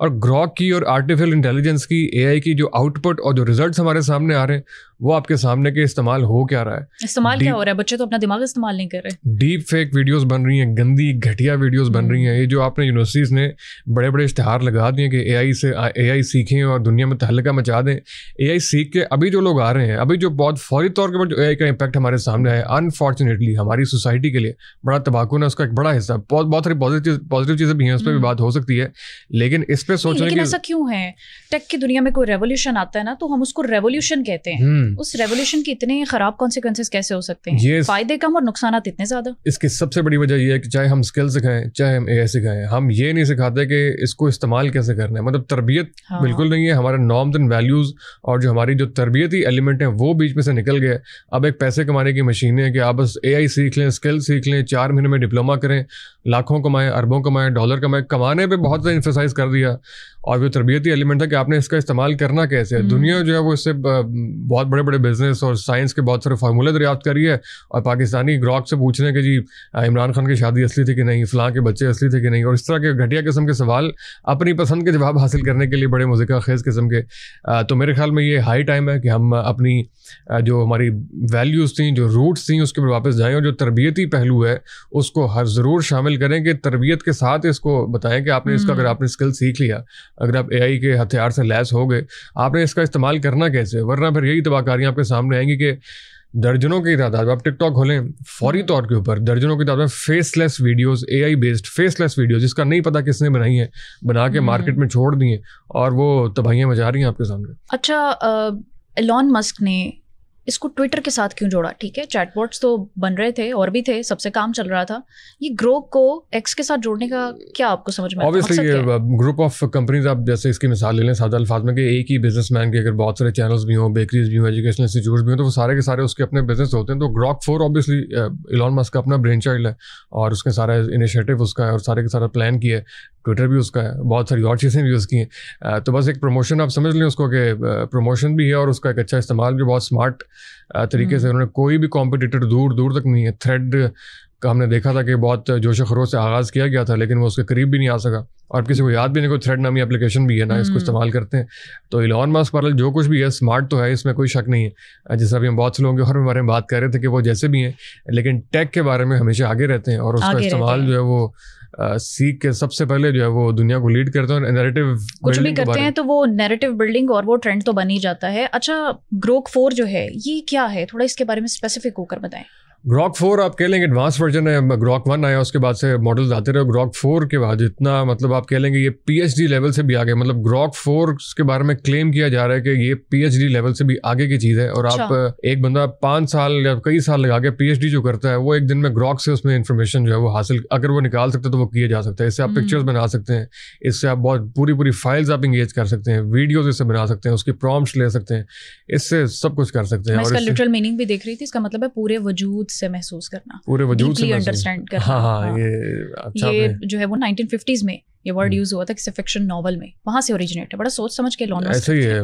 اور گراک کی اور آرٹیفیشل انٹیلیجنس کی AI کی جو آؤٹ پٹ اور جو ریزلٹس ہمارے سامنے آ رہے ہیں وہ آپ کے سامنے کے استعمال ہو کیا رہا ہے. استعمال کیا ہو رہا ہے؟ بچے تو اپنا دماغ استعمال نہیں کر رہے. ڈیپ فیک ویڈیوز بن رہی ہیں, گندی گھٹیا ویڈیوز بن رہی ہیں. یہ جو آپ نے یونیورسٹیز نے بڑے بڑے اشتہار لگا دیے کہ AI سیکھیں اور دنیا میں تہلکہ مچا دیں. AI سیکھ کے ابھی جو لوگ آ رہے ہیں, ابھی جو بہت فوری طور کے جو AI کا امپیکٹ ہمارے سامنے آیا, انفارچونیٹلی ہماری سوسائٹی کے لیے بڑا تباکن ہے, اس کا ایک بڑا حصہ. بہت ساری پازیٹیو چیزیں بھی ہیں, اس پہ بھی بات ہو سکتی ہے, لیکن اس پہ سوچنے لیکن ایسا کیوں ہے؟ ٹیک کی دنیا میں کوئی ریولیوشن آتا ہے نا تو ہم اس کو ریولیوشن کہتے ہیں. اس ریولیوشن کے اتنے خراب کانسیکوینسز کیسے ہو سکتے ہیں؟ فائدے کم اور نقصانات اتنے زیادہ. اس کی سب سے بڑی وجہ یہ ہے کہ چاہے ہم اسکل سکھائیں, چاہے ہم AI سکھائیں, ہم یہ نہیں سکھاتے کہ اس کو استعمال کیسے کرنا ہے. مطلب تربیت بالکل نہیں ہے. ہمارے نارمز اینڈ ویلیوز اور جو ہماری جو تربیتی ایلیمنٹ ہیں وہ بیچ میں سے نکل گئے. اب ایک پیسے کمانے کی مشین ہے کہ آپ بس AI سیکھ لیں, اسکل سیکھ لیں, 4 مہینے میں ڈپلوما کریں, لاکھوں کمائیں, اربوں کمائیں, ڈالر کمائیں. کمانے پہ بہت زیادہ ایمفیسائز کر دیا, اور جو تربیتی ایلیمنٹ ہے کہ آپ نے اس کا استعمال کرنا کیسے ہے. دنیا جو ہے وہ اس سے بہت بڑے بڑے بزنس اور سائنس کے بہت سارے فارمولے دریافت کر رہی ہے, اور پاکستانی گراک سے پوچھ رہے ہیں کہ جی عمران خان کی شادی اصلی تھی کہ نہیں, فلاں کے بچے اصلی تھے کہ نہیں, اور اس طرح کے گھٹیا قسم کے سوال اپنی پسند کے جواب حاصل کرنے کے لیے بڑے مذاکرہ خیز قسم کے. تو میرے خیال میں یہ ہائی ٹائم ہے کہ ہم اپنی جو ہماری ویلیوز تھیں, جو روٹس تھیں, اس کے اوپر واپس جائیں, اور جو تربیتی پہلو ہے اس کو ہر ضرور شامل کریں کہ تربیت کے ساتھ اس کو بتائیں کہ آپ نے اس کا, اگر آپ نے اسکل سیکھ لیا, اگر آپ AI کے ہتھیار سے لیس ہو گئے, آپ نے اس کا استعمال کرنا کیسے. ورنہ پھر یہی تباہ کاریاں آپ کے سامنے آئیں گی کہ درجنوں کی تعداد, آپ ٹک ٹاک کھولیں فوری طور کے اوپر درجنوں کی تعداد فیس لیس ویڈیوز, AI بیسڈ فیس لیس ویڈیوز, جس کا نہیں پتا کس نے بنائی ہیں, بنا کے مارکیٹ میں چھوڑ دی ہیں, اور وہ تباہیاں مچا رہی ہیں آپ کے سامنے. اچھا, ایلون مسک نے اس کو ٹویٹر کے ساتھ کیوں جوڑا؟ ٹھیک ہے, چیٹ باٹس تو بن رہے تھے اور بھی تھے, سب سے کام چل رہا تھا. یہ گروک کو ایکس کے ساتھ جوڑنے کا کیا آپ کو سمجھ میں؟ اوبیسلی گروپ آف کمپنیز, آپ جیسے اس کی مثال لے لیں سادہ الفاظ میں, کہ ایک ہی بزنس مین کے اگر بہت سارے چینلز بھی ہوں, بیکریز بھی ہوں, ایجوکیشنل انسٹیٹیوٹس بھی ہوں, تو وہ سارے کے سارے اس کے اپنے بزنس ہوتے ہیں. تو گراک 4 اوبیسلی ایلون مسک کا اپنا برین چائلڈ ہے, اور اس کے سارا انیشیٹو اس کا ہے, اور سارے کا سارا پلان کیا ہے. ٹویٹر بھی اس کا ہے, بہت ساری اور چیزیں بھی اس کی ہیں. تو بس ایک پروموشن آپ سمجھ لیں اس کو, کہ پروموشن بھی ہے, اور اس کا ایک اچھا استعمال بھی بہت اسمارٹ طریقے سے. انہوں نے کوئی بھی کمپٹیٹر دور تک نہیں ہے. تھریڈ کا ہم نے دیکھا تھا کہ بہت جوش و خروش سے آغاز کیا گیا تھا, لیکن وہ اس کے قریب بھی نہیں آ سکا, اور کسی کو یاد بھی نہیں, کوئی تھریڈ نامی اپلیکیشن بھی ہے نا, اس کو استعمال کرتے ہیں. تو ایلون مسک پر جو کچھ بھی ہے اسمارٹ تو ہے, اس میں کوئی شک نہیں ہے. جیسا ابھی ہم بہت سے لوگوں کے ہر بارے میں بات کر رہے تھے کہ وہ جیسے بھی ہیں, لیکن ٹیک کے بارے میں ہمیشہ آگے رہتے ہیں, اور اس کا استعمال جو ہے وہ سیکھ کے سب سے پہلے جو ہے وہ دنیا کو لیڈ کرتے ہیں. نیریٹو کچھ بھی کرتے ہیں تو وہ نیریٹو بلڈنگ اور وہ ٹرینڈ تو بن ہی جاتا ہے. اچھا, گروک 4 جو ہے یہ کیا ہے؟ تھوڑا اس کے بارے میں اسپیسیفک ہو کر بتائیں. گراک 4 آپ کہہ لیں گے ایڈوانس ورژن ہے. گراک 1 آیا, اس کے بعد سے ماڈلز آتے رہے. گراک 4 کے بعد اتنا مطلب آپ کہہ لیں گے یہ PhD لیول سے بھی آگے. مطلب گراک 4 کے بارے میں کلیم کیا جا رہا ہے کہ یہ PhD لیول سے بھی آگے کی چیز ہے. اور آپ ایک بندہ 5 سال یا کئی سال لگا کے PhD جو کرتا ہے, وہ ایک دن میں گراک سے اس میں انفارمیشن جو ہے وہ حاصل اگر وہ نکال سکتے تو وہ کیا جا سکتا ہے. اس سے آپ پکچرز بنا سکتے ہیں, اس سے آپ بہت پوری فائلز آپ انگیج کر سکتے ہیں, ویڈیوز اس سے بنا سکتے ہیں, اس کی پرومپٹس لے سکتے ہیں, اس سے سب کچھ کر سکتے ہیں. میں اس کا لٹرل میننگ بھی دیکھ رہی تھی, اس کا مطلب ہے پورے وجود سے محسوس کرنا, پورے وجود سے انڈرسٹینڈ کرنا. ہاں, یہ جو ہے وہ 1950s میں یہ ورڈ یوز ہوا تھا کسی فکشن ناول میں, وہاں سے اوریجنیٹ ہے. بڑا سوچ سمجھ کے ایلون مسک ایسا ہی ہے.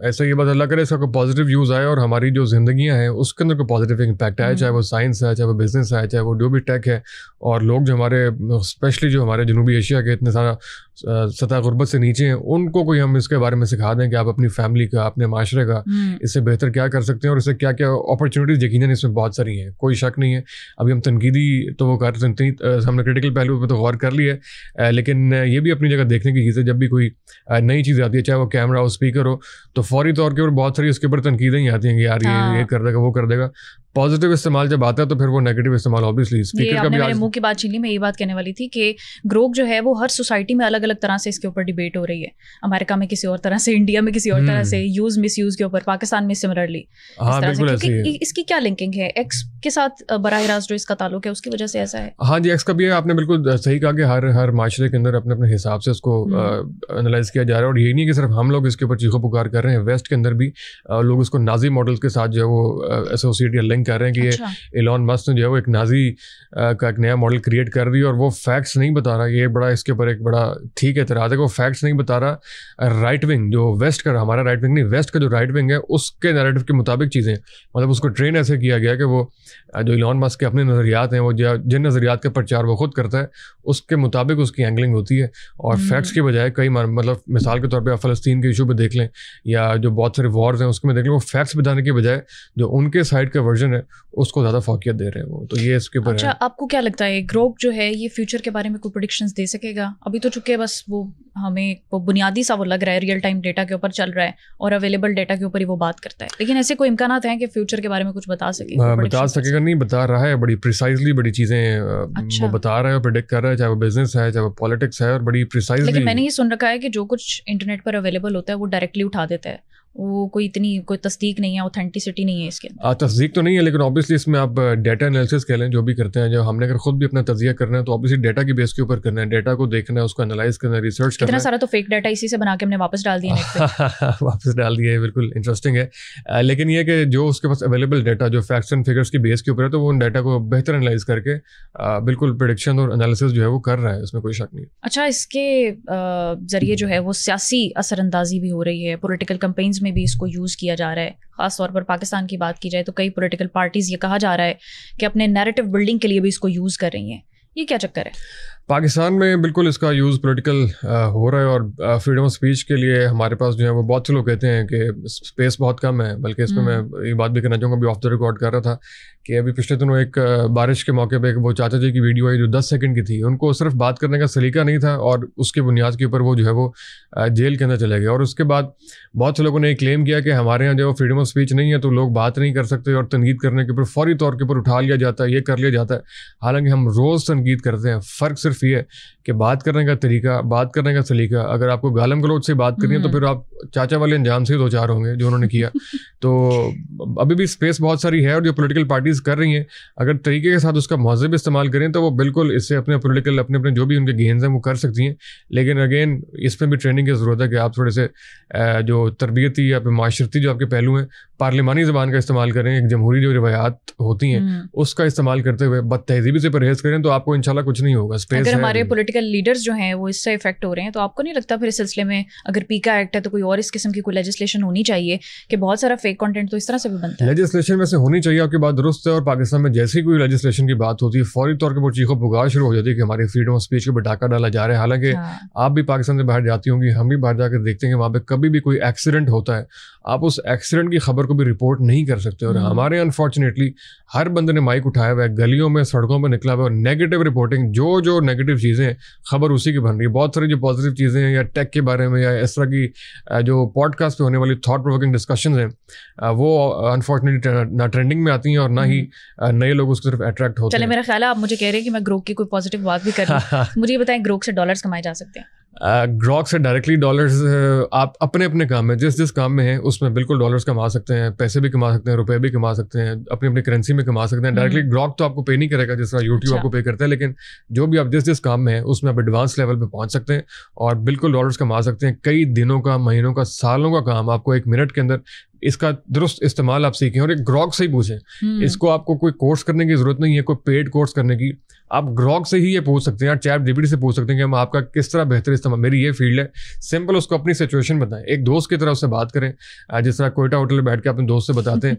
ایسا ہی بس اللہ کرے اس کا کوئی پازیٹیو یوز آئے, اور ہماری جو زندگیاں ہیں اس کے اندر کوئی پازیٹیو امپیکٹ آئے, چاہے وہ سائنس ہے, چاہے وہ بزنس ہے, چاہے وہ جو بھی ٹیک ہے. اور لوگ جو ہمارے اسپیشلی جو ہمارے جنوبی ایشیا کے اتنے سارا سطح غربت سے نیچے ہیں, ان کو کوئی ہم اس کے بارے میں سکھا دیں کہ آپ اپنی فیملی کا, اپنے معاشرے کا اس سے بہتر کیا کر سکتے ہیں, اور اس سے کیا کیا اپرچونیٹیز یقیناً اس میں بہت ساری ہیں, کوئی شک نہیں ہے. ابھی ہم تنقیدی تو وہ ہم نے کریٹیکل پہلو پہ تو غور کر لیا ہے, لیکن یہ بھی اپنی جگہ دیکھنے کی چیز ہے. جب بھی کوئی نئی چیز آتی ہے, چاہے وہ کیمرہ ہو, اسپیکر ہو, تو فوری طور کے اوپر بہت ساری اس کے اوپر تنقیدیں ہی آتی ہیں کہ یار یہ کر دے گا, وہ کر دے گا. پازیٹیو استعمال جب آتا ہے تو پھر وہ نیگیٹو استعمال اوبیسلی. اسپیکر کا بھی میرے منہ کی بات چھین لی, میں یہ بات کہنے والی تھی کہ گروک جو ہے وہ ہر سوسائٹی میں الگ الگ طرح سے اس کے اوپر ڈیبیٹ ہو رہی ہے. امریکہ میں کسی اور طرح سے, انڈیا میں کسی اور طرح سے, یوز مس یوز کے اوپر, پاکستان میں سملرلی. اس کی کیا لنکنگ ہے ایکس کے ساتھ براہ راست جو اس کا تعلق ہے اس کی وجہ سے ایسا ہے؟ ہاں جی, ایکس کا بھی ہے, آپ نے بالکل صحیح کہا کہ ہر معاشرے کے اندر اپنے اپنے حساب سے اس کو انالائز کیا جا رہا ہے. اور یہ نہیں کہ صرف ہم لوگ اس کے اوپر چیخو پکار کر رہے ہیں, ویسٹ کے اندر بھی لوگ اس کو نازی ماڈلس کے ساتھ جو ہے وہ ایسوسیٹ یا لنک کر رہے ہیں کہ یہ ایلون مسک نے جو ہے وہ ایک نازی کا ایک نیا ماڈل کریٹ کر دی, اور وہ فیکٹس نہیں بتا رہا. یہ بڑا اس کے اوپر ایک بڑا ٹھیک اعتراض ہے کہ وہ فیکٹس نہیں بتا رہا. رائٹ ونگ جو ویسٹ کا, ہمارا رائٹ ونگ نہیں, ویسٹ کا جو رائٹ ونگ ہے اس کے نیریٹو کے مطابق چیزیں, مطلب اس کو ٹرین ایسے کیا گیا کہ وہ جو ایلون مسک کے اپنے نظریات ہیں, وہ جن نظریات کا پرچار وہ خود کرتا ہے, اس کے مطابق اس کی اینگلنگ ہوتی ہے, اور فیکٹس کی بجائے کئی مطلب مثال کے طور پہ آپ فلسطین کے ایشو پہ دیکھ لیں یا جو بہت سارے وارز ہیں اس میں دیکھ لیں, وہ فیکٹس بتانے کی بجائے جو ان کے سائڈ کا ورژن ہے اس کو زیادہ فوقیت دے رہے ہیں وہ. تو یہ اس کے اوپر. اچھا, آپ کو کیا لگتا ہے گروک جو ہے یہ فیوچر کے بارے میں کوئی پریڈکشنز دے سکے گا؟ ابھی تو چونکہ بس وہ ہمیں وہ بنیادی سا وہ لگ رہا ہے, ریئل ٹائم ڈیٹا کے اوپر چل رہا ہے اور اویلیبل ڈیٹا کے اوپر ہی وہ بات کرتا ہے, لیکن ایسے کوئی امکانات ہیں کہ فیوچر کے بارے میں کچھ بتا سکے گا؟ نہیں بتا رہا ہے, بڑی پریسائزلی بڑی چیزیں وہ بتا رہا ہے اور پریڈکٹ کر رہا ہے, چاہے وہ بزنس ہے چاہے وہ پالیٹکس ہے, اور بڑی پریسائزلی. لیکن میں نے یہ سن رکھا ہے کہ جو کچھ انٹرنیٹ پر اویلیبل ہوتا ہے وہ ڈائریکٹلی اٹھا دیتا ہے, وہ کوئی تصدیق نہیں ہے, اوتھینٹسٹی نہیں ہے اس کے اندر. تصدیق تو نہیں ہے, لیکن آبویسلی اس میں آپ ڈیٹا انالیسس کہہ لیں جو بھی کرتے ہیں, جو ہم نے اگر خود بھی اپنا تجزیہ کرنا ہے تو آبویسلی ڈیٹا کی بیس کے اوپر کرنا ہے, ڈیٹا کو دیکھنا ہے, اس کو انالائز کرنا ہے, ریسرچ کرنا ہے. اتنا سارا تو فیک ڈیٹا اسی سے بنا کے ہم نے واپس ڈال دیا نیٹ پہ. واپس ڈال دیا ہے, بالکل انٹرسٹنگ ہے. لیکن یہ کہ جو اس کے پاس اویلیبل ڈیٹا جو فیکٹس اینڈ فگرس کی بیس کے اوپر ہے تو وہ ان ڈیٹا کو بہتر انالائز کر کے بالکل پریڈکشن اور انالیسس جو ہے وہ کر رہا ہے, اس میں کوئی شک نہیں. اچھا, اس کے ذریعے جو ہے وہ سیاسی اثر اندازی بھی ہو رہی ہے, پولیٹیکل کمپینز میں بھی اس کو یوز کیا جا رہا ہے. خاص طور پر پاکستان کی بات کی جائے تو کئی پولیٹیکل پارٹیز یہ کہا جا رہا ہے کہ اپنے نیریٹو بلڈنگ کے لیے بھی اس کو یوز کر رہی ہیں. یہ کیا چکر ہے؟ پاکستان میں بالکل اس کا یوز پولیٹیکل ہو رہا ہے, اور فریڈم آف اسپیچ کے لیے ہمارے پاس جو ہے وہ بہت سے لوگ کہتے ہیں کہ اسپیس بہت کم ہے. بلکہ اس میں یہ بات بھی کرنا چاہوں گا, ابھی آف دا ریکارڈ کر رہا تھا کہ ابھی پچھلے دنوں ایک بارش کے موقع پہ وہ چاچا جی کی ویڈیو آئی جو 10 سیکنڈ کی تھی, ان کو صرف بات کرنے کا سلیقہ نہیں تھا اور اس کے بنیاد کے اوپر وہ جو ہے وہ جیل کے اندر چلے گئے. اور اس کے بعد بہت سے لوگوں نے یہ کلیم کیا کہ ہمارے یہاں جو فریڈم آف اسپیچ نہیں ہے تو لوگ بات نہیں کر سکتے, اور تنقید کرنے کے اوپر فوری طور کے اوپر اٹھا لیا جاتا ہے, یہ کر لیا جاتا ہے. حالانکہ ہم روز تنقید کرتے ہیں, فرق صرف یہ ہے کہ بات کرنے کا طریقہ, بات کرنے کا سلیقہ. اگر آپ کو گالم گلوچ سے بات کرنی ہے تو پھر آپ چاچا والے انجام سے 2-4 ہوں گے جو انہوں نے کیا. تو ابھی بھی اسپیس بہت ساری ہے, اور جو پولیٹیکل پارٹیز کر رہی ہیں اگر طریقے کے ساتھ اس کا مہذب استعمال کریں تو وہ بالکل اس سے اپنے پولیٹیکل اپنے جو بھی ان کے گینز ہیں وہ کر سکتی ہیں. لیکن اگین اس میں بھی ٹریننگ کی ضرورت ہے کہ آپ تھوڑے سے جو تربیتی یا معاشرتی جو آپ کے پہلو ہیں, پارلیمانی زبان کا استعمال کریں, ایک جمہوری جو روایات ہوتی ہیں اس کا استعمال کرتے ہوئے بد تہذیبی سے پرہیز کریں تو آپ کو انشاءاللہ کچھ نہیں ہوگا. اگر ہمارے پولیٹیکل لیڈرز جو ہیں وہ اس سے افیکٹ ہو رہے ہیں تو آپ کو نہیں لگتا پھر اس سلسلے میں اگر پیکا ایکٹ ہے تو کوئی اور اس قسم کی کوئی لیجسلیشن ہونی چاہیے کہ بہت سارا فیک کنٹینٹ تو اس طرح سے بھی بنتا ہے؟ لیجسلیشن ویسے ہونی چاہیے, آپ کی بات درست ہے, اور پاکستان میں جیسی کوئی لیجسلیشن کی بات ہوتی ہے فوری طور پہ وہ چیخو پکار شروع ہو جاتی ہے کہ ہماری فریڈم آف اسپیچ کو ڈاکہ ڈالا جا رہا ہے. حالانکہ آپ بھی پاکستان سے باہر جاتی ہوں گی, ہم بھی باہر جا کے دیکھتے ہیں کہ وہاں پہ کبھی بھی کوئی ایکسیڈنٹ ہوتا ہے, آپ اس ایکسیڈنٹ کی خبر کو بھی رپورٹ نہیں کر سکتے. اور ہمارے انفارچونیٹلی ہر بندے نے مائک اٹھایا ہوا ہے, گلیوں میں سڑکوں پہ نکلا ہوا ہے, اور نیگیٹو رپورٹنگ جو نیگیٹو چیزیں ہیں خبر اسی کی بن رہی ہے. بہت ساری جو پازیٹیو چیزیں ہیں یا ٹیک کے بارے میں یا اس طرح کی جو پوڈ کاسٹ پہ ہونے والی تھاٹ پرووکنگ ڈسکشنز ہیں وہ انفارچونیٹلی نہ ٹرینڈنگ میں آتی ہیں اور نہ ہی نئے لوگ اس کی طرف اٹریکٹ ہوتے ہیں. چلے میرا خیال ہے آپ مجھے کہہ رہے ہیں کہ میں گروک کی کوئی پازیٹیو بات بھی کر رہی ہوں, مجھے یہ بتائیں گروک سے ڈالرز کمائے جا سکتے ہیں؟ گروک سے ڈائریکٹلی ڈالرز آپ اپنے کام میں جس کام میں ہیں اس میں بالکل ڈالرز کما سکتے ہیں, پیسے بھی کما سکتے ہیں, روپے بھی کما سکتے ہیں, اپنی کرنسی میں کما سکتے ہیں. ڈائریکٹلی گروک تو آپ کو پے نہیں کرے گا جس طرح یوٹیوب آپ کو پے کرتا ہے, لیکن جو بھی آپ جس کام میں ہیں اس میں آپ ایڈوانس لیول پہ پہنچ سکتے ہیں اور بالکل ڈالرز کما سکتے ہیں. کئی دنوں کا, مہینوں کا, سالوں کا کام آپ کو 1 منٹ کے اندر اس کا درست استعمال آپ سیکھیں, اور ایک گروک سے ہی پوچھیں. اس کو آپ کو کوئی کورس کرنے کی ضرورت نہیں ہے, کوئی پیڈ کورس کرنے کی. آپ گروک سے ہی یہ پوچھ سکتے ہیں, چیٹ جی پی ٹی سے پوچھ سکتے ہیں کہ ہم آپ کا کس طرح بہتر استعمال, میری یہ فیلڈ ہے, سمپل اس کو اپنی سچویشن بتائیں. ایک دوست کی طرح اس سے بات کریں, جس طرح کوئٹہ ہوٹل میں بیٹھ کے اپنے دوست سے بتاتے ہیں.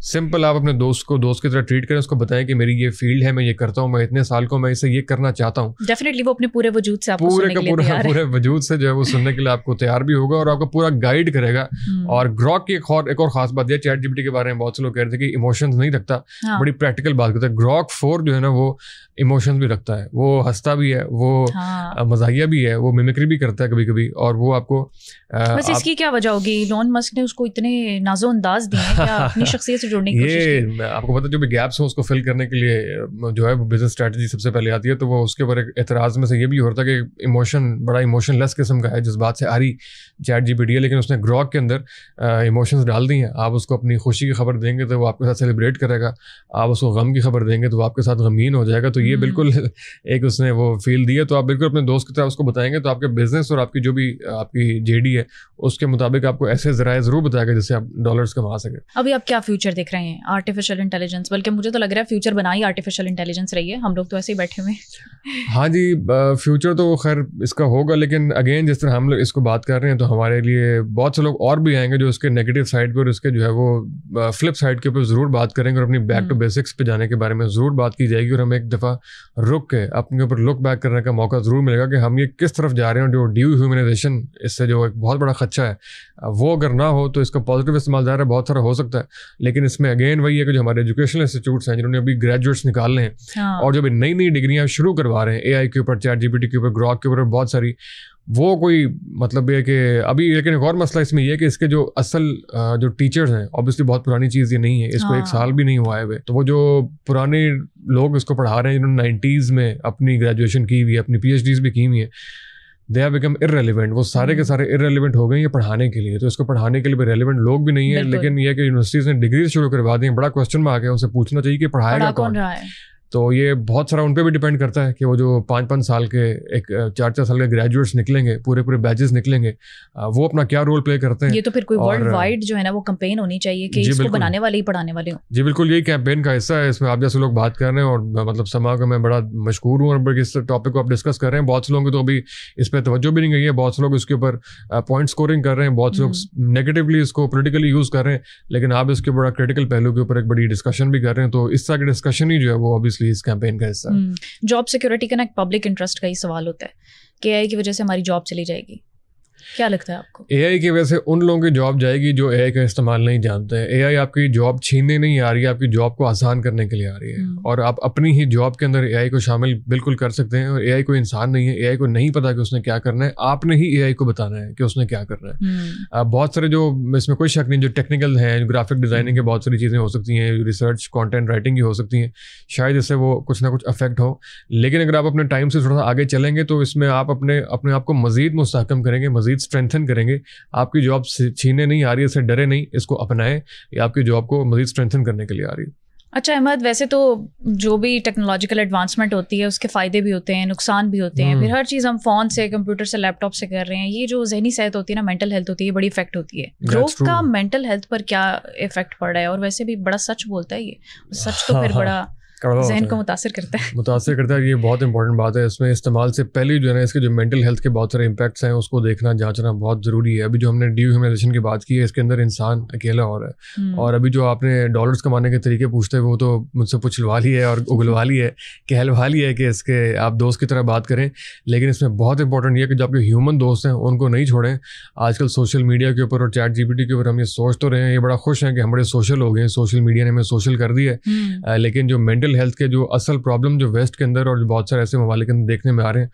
سمپل آپ اپنے دوست کو دوست کی طرح ٹریٹ کریں, اس کو بتائیں کہ میری یہ فیلڈ ہے, میں یہ کرتا ہوں, میں اتنے سال کو میں اسے یہ کرنا چاہتا ہوں. ڈیفینیٹلی وہ اپنے پورے وجود سے پورے وجود سے جو ہے وہ سننے کے لیے آپ کو تیار بھی ہوگا اور آپ کو پورا گائیڈ کرے گا. اور گروک کی ایک اور خاص بات یہ, چیٹ جی پی ٹی کے بارے میں بہت سے لوگ کہہ رہے تھے کہ ایموشنز نہیں رکھتا, بڑی پریکٹیکل بات کرتا ہے. گروک 4 جو ہے نا وہ ایموشنز بھی رکھتا ہے, وہ ہنستا بھی ہے, وہ مزاحیہ بھی ہے, وہ میمکری بھی کرتا ہے کبھی کبھی, اور وہ آپ کو بس اس کی کیا وجہ ہوگی؟ ایلون مسک نے اس کو اتنے نازو انداز دیے ہیں کیا اپنی شخصیت سے جوڑنے کی کوشش کی؟ آپ کو پتا جو بھی گیپس ہیں اس کو فل کرنے کے لیے جو ہے بزنس اسٹریٹجی سب سے پہلے آتی ہے. تو وہ اس کے اوپر ایک اعتراض میں سے یہ بھی ہوتا ہے کہ ایموشن بڑا ایموشن لیس قسم کا ہے, جس بات سے آ رہی چیٹ جی پی ٹی ہے, لیکن اس نے گروک کے اندر ایموشنز ڈال دی ہیں. آپ اس کو اپنی خوشی کی خبر دیں گے تو وہ آپ کے ساتھ سیلیبریٹ کرے گا, آپ اس کو غم کی خبر دیں گے تو وہ آپ کے ساتھ غمگین ہو جائے گا. تو یہ بالکل ایک اس نے وہ فیل دی ہے. تو آپ بالکل اپنے دوست کی طرح اس کو بتائیں گے تو آپ کے بزنس اور آپ کی جو بھی آپ کی جے ڈی ہے اس کے مطابق آپ کو ایسے ذرائع ضرور بتائے گا جس سے آپ ڈالرز کما سکیں. ابھی آپ کیا فیوچر دیکھ رہے ہیں آرٹیفیشیل انٹیلیجنس, بلکہ مجھے تو لگ رہا ہے فیوچر بنا ہی آرٹیفیشیل انٹیلیجنس رہی ہے, ہم لوگ تو ایسے ہی بیٹھے ہوئے ہیں. ہاں جی, فیوچر تو خیر اس کا ہوگا, لیکن اگین جس طرح ہم لوگ اس کو بات کر رہے ہیں تو ہمارے لیے بہت سے لوگ اور بھی آئیں گے جو اس کے نیگیٹو سائڈ پہ اور اس کے جو ہے وہ فلپ سائڈ کے اوپر ضرور بات کریں گے, اور اپنی بیک ٹو بیسکس پہ جانے کے بارے میں ضرور بات کی جائے گی, اور ہمیں ایک دفعہ رک کے اپنے اوپر لک بیک کرنے کا موقع ضرور ملے گا کہ ہم یہ کس طرف جا رہے ہیں. جو ڈیو ہیومنائزیشن اس سے جو ایک بہت بڑا خدشہ ہے, وہ اگر نہ ہو تو اس کا پازیٹیو استعمال ظاہر ہے بہت سارا ہو سکتا ہے, لیکن اس میں اگین وہی ہے کہ جو ہمارے ایجوکیشنل انسٹیٹیوٹس ہیں جنہوں نے ابھی گریجویٹس نکالنے ہیں اور جو ابھی نئی نئی ڈگریاں شروع کروا رہے ہیں اے آئی کے اوپر, چیٹ جی پی ٹی کے اوپر, گراک کے اوپر بہت ساری, وہ کوئی مطلب یہ کہ ابھی, لیکن ایک اور مسئلہ اس میں یہ کہ اس کے جو اصل جو ٹیچرز ہیں, اوبیسلی بہت پرانی چیز یہ نہیں ہے, اس کو 1 سال بھی نہیں ہوا ہے, تو وہ جو پرانے لوگ اس کو پڑھا رہے ہیں جنہوں نے 90s میں اپنی گریجویشن کی ہوئی ہے, اپنی پی ایچ ڈیز بھی کی ہوئی ہیں, دے ہیو بیکم irrelevant, وہ سارے کے سارے irrelevant ہو گئے ہیں یہ پڑھانے کے لیے. تو اس کو پڑھانے کے لیے بھی ریلیونٹ لوگ بھی نہیں ہیں, لیکن یہ کہ یونیورسٹیز نے ڈگریز شروع کروا دی ہیں, بڑا کوسچن مارک ہے, ان سے پوچھنا چاہیے کہ پڑھائے گا کون. تو یہ بہت سارا ان پہ بھی ڈپینڈ کرتا ہے کہ وہ جو 5-5 سال کے 4-4 سال کے گریجویٹس نکلیں گے, پورے بیچز نکلیں گے, وہ اپنا کیا رول پلے کرتے ہیں. یہ تو پھر کوئی ورلڈ وائڈ جو ہے نا وہ کمپین ہونی چاہیے کہ اس کو بنانے والے ہی پڑھانے والے ہوں. جی بالکل, یہی کیمپین کا حصہ ہے, اس میں آپ جیسے لوگ بات کر رہے ہیں, اور مطلب سما کا میں بڑا مشکور ہوں اور اس ٹاپک کو آپ ڈسکس کر رہے ہیں. بہت سے لوگوں کی تو ابھی اس پہ توجہ بھی نہیں گئی ہے, بہت سے لوگ اس کے اوپر پوائنٹ اسکورنگ کر رہے ہیں, بہت سے لوگ نیگیٹولی اس کو پولیٹیکلی یوز کر رہے ہیں, لیکن آپ اس کے بڑا کریٹیکل پہلو کے اوپر ایک بڑی ڈسکشن بھی کر رہے ہیں. تو اس طرح کی ڈسکشن ہی جو ہے وہ اوبیسلی اس کیمپین کا حصہ. جاب سیکورٹی کا نا ایک پبلک انٹرسٹ کا ہی سوال ہوتا ہے کہ اے آئی کی وجہ سے ہماری جاب چلی جائے گی, کیا لگتا ہے آپ کو؟ اے آئی کی وجہ سے ان لوگوں کی جاب جائے گی جو اے آئی کا استعمال نہیں جانتے ہیں. اے آئی آپ کی جاب چھیننے نہیں آ رہی ہے, آپ کی جاب کو آسان کرنے کے لیے آ رہی ہے, اور آپ اپنی ہی جاب کے اندر اے آئی کو شامل بالکل کر سکتے ہیں. اور اے آئی کوئی انسان نہیں ہے, اے آئی کو نہیں پتا کہ اس نے کیا کرنا ہے, آپ نے ہی اے آئی کو بتانا ہے کہ اس نے کیا کرنا ہے. بہت سارے جو اس میں کوئی شک نہیں, جو ٹیکنیکل ہیں, گرافک ڈیزائننگ کے بہت ساری چیزیں ہو سکتی ہیں, ریسرچ کانٹینٹ رائٹنگ کی ہو سکتی ہیں, شاید اس سے وہ کچھ نہ کچھ افیکٹ ہو, لیکن اگر آپ اپنے ٹائم سے تھوڑا سا آگے چلیں گے تو اس میں آپ اپنے آپ کو مزید مستحکم کریں گے, مزید اسٹرینتھن کریں گے. آپ کی جاب چھیننے نہیں آ رہی ہے, اس سے ڈرے نہیں, اس کو اپنائیں, یہ آپ کی جاب کو مزید اسٹرینتھن کرنے کے لیے آ رہی ہے. اچھا احمد, ویسے تو جو بھی ٹیکنالوجیکل ایڈوانسمنٹ ہوتی ہے اس کے فائدے بھی ہوتے ہیں, نقصان بھی ہوتے ہیں. پھر ہر چیز ہم فون سے, کمپیوٹر سے, لیپ ٹاپ سے کر رہے ہیں. یہ جو ذہنی صحت ہوتی ہے نا, مینٹل ہیلتھ ہوتی ہے, یہ بڑی افیکٹ ہوتی ہے. گروتھ کا مینٹل ہیلتھ پر کیا افیکٹ پڑ رہا ہے؟ اور ویسے بھی بڑا سچ بولتا ہے یہ سچ, تو پھر بڑا ذہن کو متاثر کرتا ہے. یہ بہت انپورٹنٹ بات ہے. اس میں استعمال سے پہلے جو ہے نا اس کے جو مینٹل ہیلتھ کے بہت سارے امپیکٹس ہیں اس کو دیکھنا, جانچنا بہت ضروری ہے. ابھی جو ہم نے ڈی ہیومنائزیشن کی بات کی ہے, اس کے اندر انسان اکیلا ہو رہا ہے, اور ابھی جو آپ نے ڈالرز کمانے کے طریقے پوچھتے ہیں وہ تو مجھ سے پچھلوا لی ہے اور اگلوا لی ہے, کہلوا لی ہے کہ اس کے آپ دوست کی طرح بات کریں. لیکن اس میں بہت امپورٹنٹ یہ ہے کہ جو آپ کے ہیومن دوست ہیں ان کو نہیں چھوڑیں. آج کل سوشل میڈیا کے اوپر اور چیٹ جی پی ٹی کے اوپر ہم یہ سوچ تو رہے ہیں, یہ بڑا خوش ہیں کہ ہم بڑے سوشل ہو گئے ہیں, سوشل میڈیا نے ہمیں سوشل کر دی ہے, لیکن جو مینٹل ہیلتھ کے جو اصل پرابلم جو ویسٹ کے اندر اور بہت سارے ایسے ممالک کے اندر دیکھنے میں آ رہے ہیں,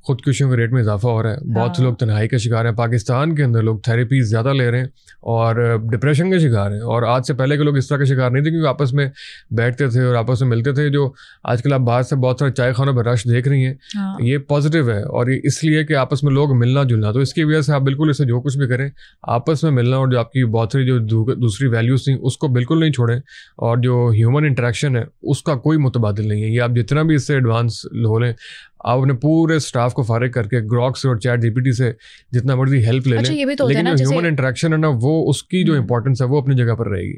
خودکشیوں کے ریٹ میں اضافہ ہو رہا ہے. بہت سے لوگ تنہائی کا شکار ہیں. پاکستان کے اندر لوگ تھیراپیز زیادہ لے رہے ہیں اور ڈپریشن کے شکار ہیں, اور آج سے پہلے کے لوگ اس طرح کے شکار نہیں تھے کیونکہ آپس میں بیٹھتے تھے اور آپس میں ملتے تھے. جو آج کل آپ باہر سے بہت سارے چائے خانوں پر رش دیکھ رہی ہیں, یہ پازیٹیو ہے, اور یہ اس لیے کہ آپس میں لوگ ملنا جلنا, تو اس کی وجہ سے آپ بالکل اسے جو کچھ بھی کریں آپس میں ملنا, اور جو آپ کی بہت ساری جو دوسری ویلیوز تھیں اس کو بالکل نہیں چھوڑیں, اور جو ہیومن انٹریکشن ہے اس کا کوئی متبادل نہیں ہے. یہ آپ جتنا بھی اس سے ایڈوانس ہو لیں, آپ اپنے پورے اسٹاف کو فارغ کر کے گراک سے اور چیٹ جی پی ٹی سے جتنا مرضی ہیلپ لے لیں, لیکن جو ہیومن انٹریکشن ہے نا وہ اس کی جو امپورٹنس ہے وہ اپنی جگہ پر رہے گی.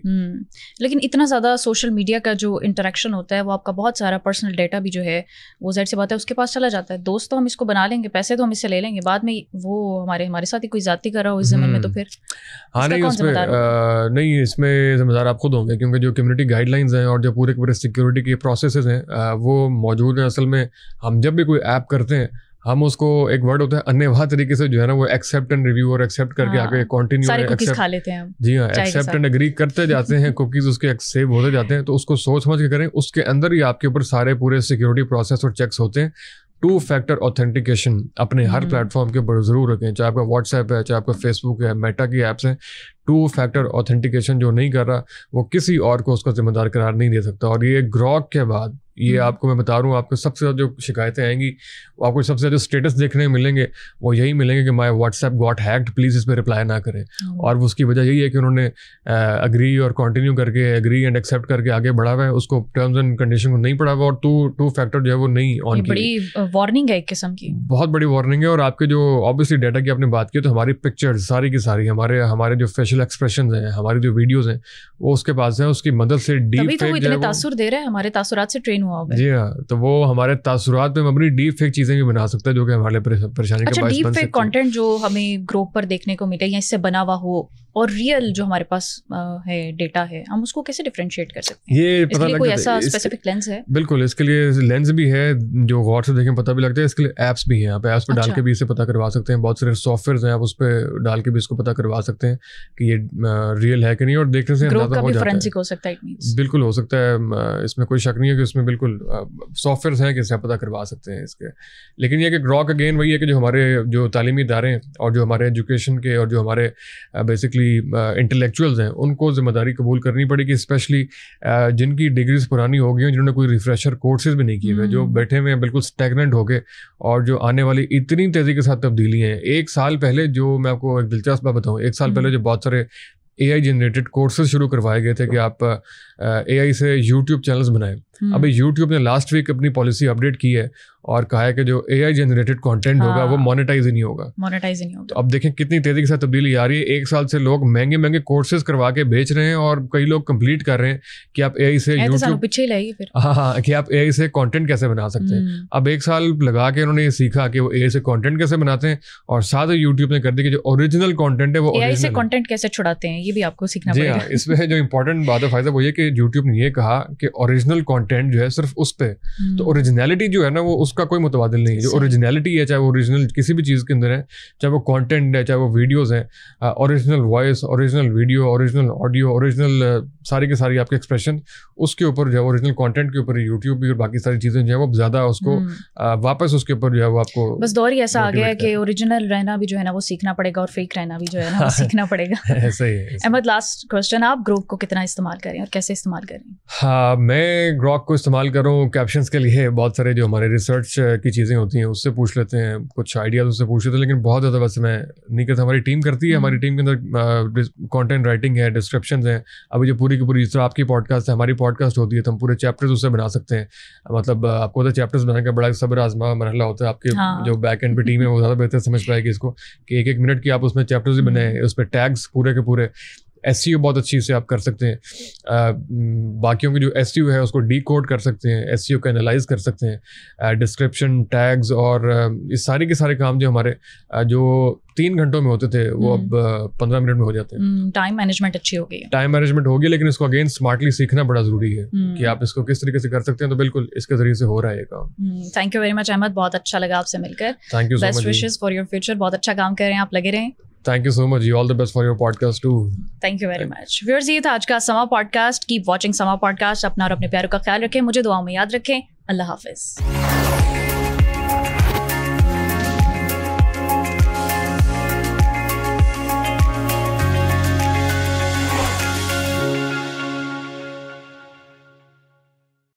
لیکن اتنا زیادہ سوشل میڈیا کا جو انٹریکشن ہوتا ہے وہ آپ کا بہت سارا پرسنل ڈیٹا بھی جو ہے وہ ظاہر سی بات ہے اس کے پاس چلا جاتا ہے. دوست تو ہم اس کو بنا لیں گے, پیسے تو ہم اس سے لے لیں گے, بعد میں وہ ہمارے ساتھ ہی کوئی ذاتی کر رہا ہو اس زمین میں, تو پھر نہیں, اس میں ذمہ دار آپ خود ہوں گے, کیونکہ جو کمیونٹی گائیڈ لائنز ہیں اور جو پورے سیکورٹی کے پروسیسز ہیں وہ موجود ہیں. اصل میں ہم جب بھی کوئی ایپ کرتے ہیں, ہم اس کو ایک ورڈ ہوتا ہے انیواہ طریقے سے جو ہے نا وہ ایکسیپٹ اینڈ ریویو, اور ایکسیپٹ کر کے آگے کنٹینیو, جی ہاں, ایکسیپٹ اینڈ اگری کرتے جاتے ہیں, کوکیز اس کے سیو ہوتے جاتے ہیں. تو اس کو سوچ سمجھ کے کریں, اس کے اندر ہی آپ کے اوپر سارے پورے سیکورٹی پروسیس اور چیکس ہوتے ہیں. 2 فیکٹر اوتھینٹیکیشن اپنے ہر پلیٹ فارم کے اوپر ضرور رکھیں, چاہے آپ کا واٹس ایپ ہے, چاہے آپ کا فیس بک ہے, میٹا کی ایپس ہیں. 2 فیکٹر اوتھینٹیکیشن جو نہیں کر رہا وہ کسی اور کو اس کا ذمہ دار قرار نہیں دے سکتا. اور یہ گراک کے بعد یہ آپ کو میں بتا رہا ہوں, آپ کو سب سے زیادہ جو شکایتیں آئیں گی, آپ کو سب سے زیادہ اسٹیٹس دیکھنے ملیں گے وہ یہی ملیں گے کہ مائی واٹس ایپ گاٹ ہیکڈ, پلیز اس پہ رپلائی نہ کریں. اور اس کی وجہ یہی ہے کہ انہوں نے اگری اور کنٹینیو کر کے, اگری اینڈ ایکسیپٹ کر کے آگے بڑھا ہوا ہے, اس کو ٹرمز اینڈ کنڈیشن کو نہیں پڑھا ہوا, اور 2 فیکٹر جو ہے وہ نہیں آن کی. بڑی وارننگ ہے ایک قسم کی, بہت بڑی وارننگ ہے. اور آپ کے جو آبویسلی ڈیٹا کی آپ نے بات کی, تو ہماری پکچر ساری کی ساری, ہمارے جو فیشل فیشل ایکسپریشنز ہیں, ہماری جو ویڈیوز ہیں وہ اس کے پاس ہیں, اس کی مدد سے ڈیپ فیک اتنے تاثر دے رہا ہے, ہمارے تاثرات سے ٹرین ہوا ہوگا. جی ہاں, تو وہ ہمارے تاثرات پہ مبنی ڈیپ فیک چیزیں بھی بنا سکتا ہے جو کہ ہمارے لیے پریشانی کا باعث بن سکتی ہے. ڈیپ فیک کنٹینٹ جو ہمیں گروپ پر دیکھنے کو ملے یا اس سے بنا ہوا ہو اور ریئل جو ہمارے پاس ہے ڈیٹا ہے, ہم اس کو کیسے ڈفرینشیٹ کر سکتے ہیں؟ یہ اس کے لیے کوئی ایسا اسپیسیفک لینس ہے؟ بالکل, اس کے لیے لینس بھی ہے جو غور سے دیکھیں پتہ بھی لگتا ہے. اس کے لیے ایپس بھی ہیں, آپ ایپس پہ ڈال کے بھی اسے پتہ کروا سکتے ہیں. بہت سارے سافٹ ویئرز ہیں, آپ اس پہ ڈال کے بھی اس کو پتہ کروا سکتے ہیں کہ یہ ریئل ہے کہ نہیں, اور دیکھنے سے اندازہ ہو جاتا ہے. ہو سکتا ہے, بالکل ہو سکتا ہے, اس میں کوئی شک نہیں ہے کہ اس میں بالکل سافٹ ویئرز ہیں کہ اسے پتہ کروا سکتے ہیں اس کے. لیکن یہ کہ گراک اگین وہی ہے کہ جو ہمارے جو تعلیمی ادارے ہیں اور جو ہمارے ایجوکیشن کے اور جو ہمارے بیسکلی انٹلیکچوئلز ہیں ان کو ذمہ داری قبول کرنی پڑے گی, اسپیشلی جن کی ڈگریز پرانی ہو گئی ہیں, جنہوں نے کوئی ریفریشر کورسز بھی نہیں کیے ہوئے, جو بیٹھے ہوئے ہیں بالکل اسٹیگننٹ ہو گئے, اور جو آنے والی اتنی تیزی کے ساتھ تبدیلی ہیں. 1 سال پہلے جو میں آپ کو ایک دلچسپ بات بتاؤں, 1 سال پہلے جو بہت سارے اے آئی جنریٹڈ کورسز شروع کروائے گئے تھے کہ آپ اے آئی سے یوٹیوب چینلز بنائیں. ابھی یوٹیوب نے لاسٹ ویک اپنی پالیسی اپڈیٹ کی ہے اور کہا ہے کہ جو اے آئی جنریٹڈ کانٹینٹ ہوگا وہ مانیٹائز ہی نہیں ہوگا. تو اب دیکھیں کتنی تیزی کے ساتھ تبدیلی آ رہی ہے. 1 سال سے لوگ مہنگے مہنگے کورسز کروا کے بیچ رہے ہیں, اور کئی لوگ کمپلیٹ کر رہے ہیں کہ آپ اے آئی سے یوٹیوب کہ آپ اے آئی سے کانٹینٹ کیسے بنا سکتے ہیں. اب 1 سال لگا کے انہوں نے یہ سیکھا کہ وہ اے آئی سے کانٹینٹ کیسے بناتے ہیں, اور ساتھ یوٹیوب نے کر دی کہ جو اوریجنل کانٹینٹ ہے وہ اے آئی سے کانٹینٹ کیسے چھڑاتے ہیں, یہ بھی آپ کو سیکھنا پڑے گا. اس میں جو امپورٹنٹ بات ہے فائدہ وہ یہ کہ یوٹیوب نے یہ کہا کہ اوریجنل کانٹینٹ جو ہے صرف اس پہ, تو اوریجنلٹی جو ہے نا وہ اس کا کوئی متبادل نہیں ہے. جو اوریجنلٹی ہے, چاہے وہ اوریجنل کسی بھی چیز کے اندر ہے, چاہے وہ کانٹینٹ ہے, چاہے وہ ویڈیوز ہیں, original voice, original video, original audio, original ساری کی ساری آپ کے ایکسپریشن, اس کے اوپر جو ہے اوریجنل کانٹینٹ کے اوپر یوٹیوب بھی اور باقی ساری چیزیں جو ہے وہ زیادہ اس کو واپس اس کے اوپر جو ہے وہ آپ کو بس دور ہی ایسا آ گیا ہے کہ اوریجنل رہنا بھی جو ہے نا وہ سیکھنا پڑے گا, اور فیک رہنا بھی جو ہے نا وہ سیکھنا پڑے گا. ایسا ہی ہے. احمد, لاسٹ کوسچن, آپ گروک کو کتنا استعمال کریں اور کیسے استعمال کریں؟ ہاں, میں گراک کو استعمال کروں کیپشنس کے لیے. بہت سارے جو ہمارے ریسرچ کی چیزیں ہوتی ہیں اس سے پوچھ لیتے ہیں, کچھ آئیڈیاز اس سے پوچھ لیتے ہیں, لیکن بہت زیادہ ویسے میں نہیں کرتا. ہماری ٹیم کرتی ہے, ہماری ٹیم کے اندر کانٹینٹ رائٹنگ ہے, ڈسکرپشنز ہیں. ابھی جو پوری کی پوری, جس طرح آپ کی پوڈ کاسٹ ہے, ہماری پوڈ کاسٹ ہوتی ہے, تو ہم پورے چیپٹرز اس سے بنا سکتے ہیں. مطلب آپ کو چیپٹرز بنانے کا بڑا صبر آزما مرحلہ ہوتا ہے. آپ کے جو بیک اینڈ پہ ٹیم ہے وہ زیادہ بہتر سمجھ پائے گی اس کو کہ 1 منٹ کی آپ اس میں چیپٹرز بھی بنائیں, اس پہ ٹیگس پورے کے پورے. ایس سی او بہت اچھی سے آپ کر سکتے ہیں. باقیوں کی جو ایس سی او ہے اس کو ڈی کوڈ کر سکتے ہیں, ایس سی او کا انالائز کر سکتے ہیں. ڈسکرپشن, ٹیگز اور اس سارے کے سارے کام جو ہمارے جو 3 گھنٹوں میں ہوتے تھے وہ اب 15 منٹ میں ہو جاتے ہیں. ٹائم مینجمنٹ اچھی ہو گئی ہے. ٹائم مینجمنٹ ہوگی, لیکن اس کو اگین اسمارٹلی سیکھنا بڑا ضروری ہے کہ آپ اس کو کس طریقے سے کر سکتے ہیں. تو بالکل اس کے ذریعے سے ہو رہا ہے یہ کام. Thank you very much Ahmed, بہت اچھا لگا آپ سے مل کر. Thank you so much. Best wishes for your future. بہت اچھا کام کر رہے ہیں آپ, لگے رہیں. Thank you so much. All the best for your podcast too. Thank you very much. Viewers, یہ تھا آج کا سما پوڈ کاسٹ. Keep watching سما پوڈ کاسٹ. اپنا اور اپنے پیاروں کا خیال رکھیں, مجھے دعاؤں میں یاد رکھیں. اللہ حافظ.